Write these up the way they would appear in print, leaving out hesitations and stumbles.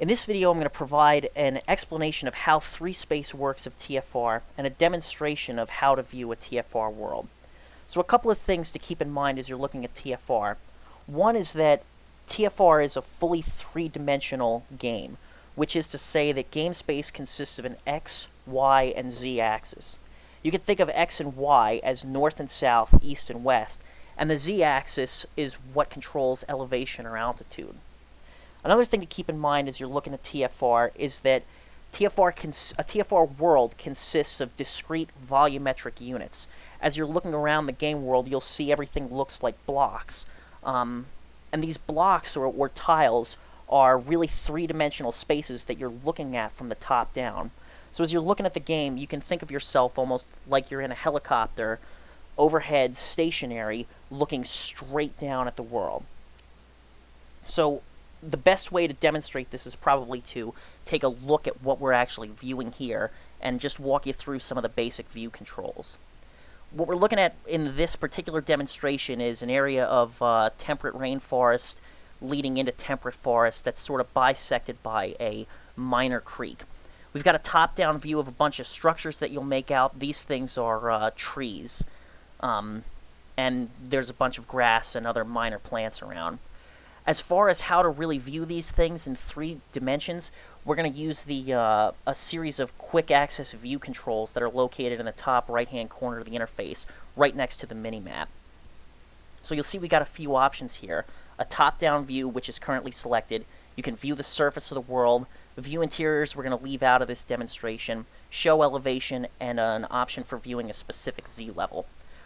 In this video, I'm going to provide an explanation of how three-space works of TFR and a demonstration of how to view a TFR world. So a couple of things to keep in mind as you're looking at TFR. One is that TFR is a fully three-dimensional game, which is to say that game space consists of an X, Y, and Z axis. You can think of X and Y as north and south, east and west, and the Z axis is what controls elevation or altitude. Another thing to keep in mind as you're looking at TFR is that a TFR world consists of discrete volumetric units. As you're looking around the game world, you'll see everything looks like blocks. And these blocks or tiles are really three-dimensional spaces that you're looking at from the top down. So as you're looking at the game, you can think of yourself almost like you're in a helicopter, overhead, stationary, looking straight down at the world. So the best way to demonstrate this is probably to take a look at what we're actually viewing here and just walk you through some of the basic view controls. What we're looking at in this particular demonstration is an area of temperate rainforest leading into temperate forest that's sort of bisected by a minor creek. We've got a top-down view of a bunch of structures that you'll make out. These things are trees, and there's a bunch of grass and other minor plants around. As far as how to really view these things in three dimensions, we're going to use a series of quick access view controls that are located in the top right-hand corner of the interface, right next to the mini-map. So you'll see we got a few options here. A top-down view, which is currently selected. You can view the surface of the world. View interiors we're going to leave out of this demonstration. Show elevation, and an option for viewing a specific Z level.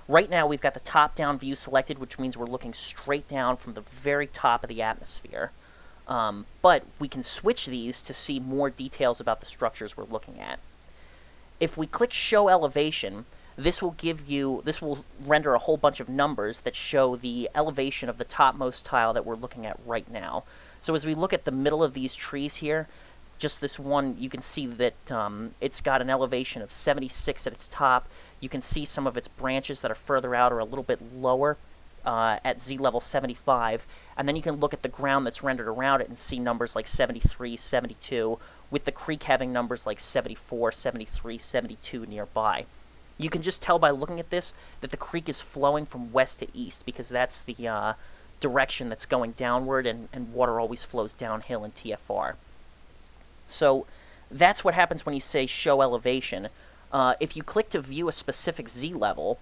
Right now, we've got the top-down view selected, which means we're looking straight down from the very top of the atmosphere. But we can switch these to see more details about the structures we're looking at. If we click Show Elevation, this will render a whole bunch of numbers that show the elevation of the topmost tile that we're looking at right now. So as we look at the middle of these trees here, just this one, you can see that it's got an elevation of 76 at its top. You can see some of its branches that are further out or a little bit lower at Z level 75. And then you can look at the ground that's rendered around it and see numbers like 73, 72, with the creek having numbers like 74, 73, 72 nearby. You can just tell by looking at this that the creek is flowing from west to east because that's the direction that's going downward, and water always flows downhill in TFR. So that's what happens when you say Show Elevation. If you click to view a specific Z level,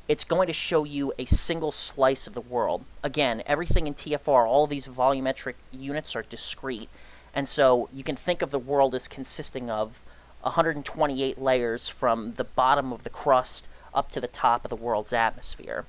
it's going to show you a single slice of the world. Again, everything in TFR, all of these volumetric units are discrete, and so you can think of the world as consisting of 128 layers from the bottom of the crust up to the top of the world's atmosphere.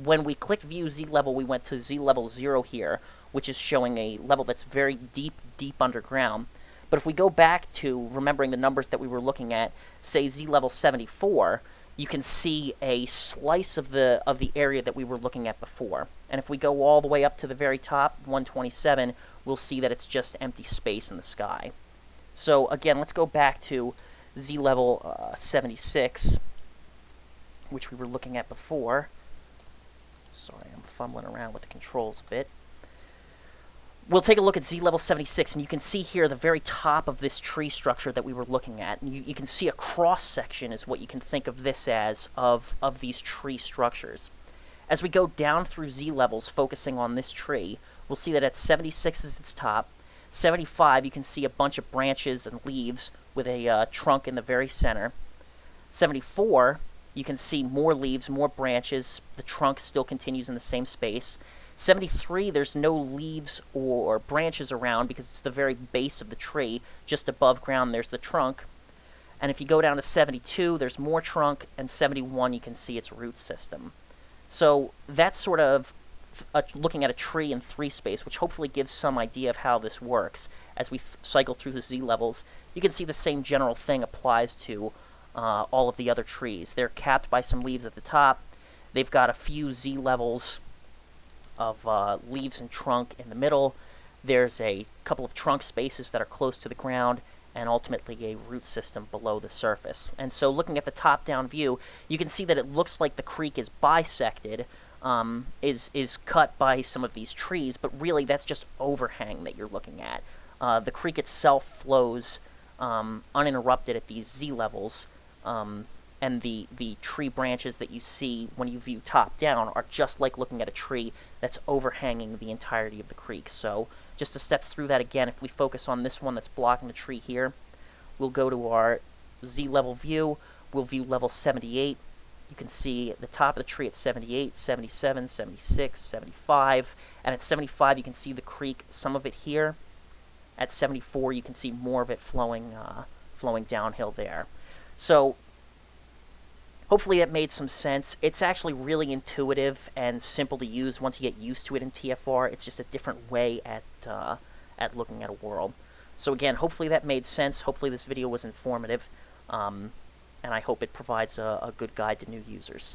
When we clicked View Z Level, we went to Z Level 0 here, which is showing a level that's very deep, deep underground. But if we go back to remembering the numbers that we were looking at, say Z Level 74, you can see a slice of the area that we were looking at before. And if we go all the way up to the very top, 127, we'll see that it's just empty space in the sky. So again, let's go back to Z Level 76, which we were looking at before. Sorry, I'm fumbling around with the controls a bit. We'll take a look at Z level 76, and you can see here the very top of this tree structure that we were looking at. And you can see a cross-section is what you can think of this as of these tree structures. As we go down through Z levels, focusing on this tree, we'll see that at 76 is its top. 75, you can see a bunch of branches and leaves with a trunk in the very center. 74, you can see more leaves, more branches. The trunk still continues in the same space. 73, there's no leaves or branches around because it's the very base of the tree. Just above ground, there's the trunk. And if you go down to 72, there's more trunk, and 71, you can see its root system. So that's sort of looking at a tree in three space, which hopefully gives some idea of how this works. As we cycle through the Z levels, you can see the same general thing applies to all of the other trees. They're capped by some leaves at the top. They've got a few Z levels of leaves and trunk in the middle. There's a couple of trunk spaces that are close to the ground, and ultimately a root system below the surface. And so looking at the top-down view, you can see that it looks like the creek is bisected is cut by some of these trees, but really that's just overhang that you're looking at. The creek itself flows uninterrupted at these Z levels, and the tree branches that you see when you view top down are just like looking at a tree that's overhanging the entirety of the creek. So just to step through that again, if we focus on this one that's blocking the tree here, we'll go to our Z level view, we'll view level 78. You can see the top of the tree at 78, 77, 76, 75, and at 75 you can see the creek, some of it here. At 74 you can see more of it flowing downhill there. So hopefully that made some sense. It's actually really intuitive and simple to use once you get used to it in TFR. It's just a different way at looking at a world. So again, hopefully that made sense. Hopefully this video was informative, and I hope it provides a good guide to new users.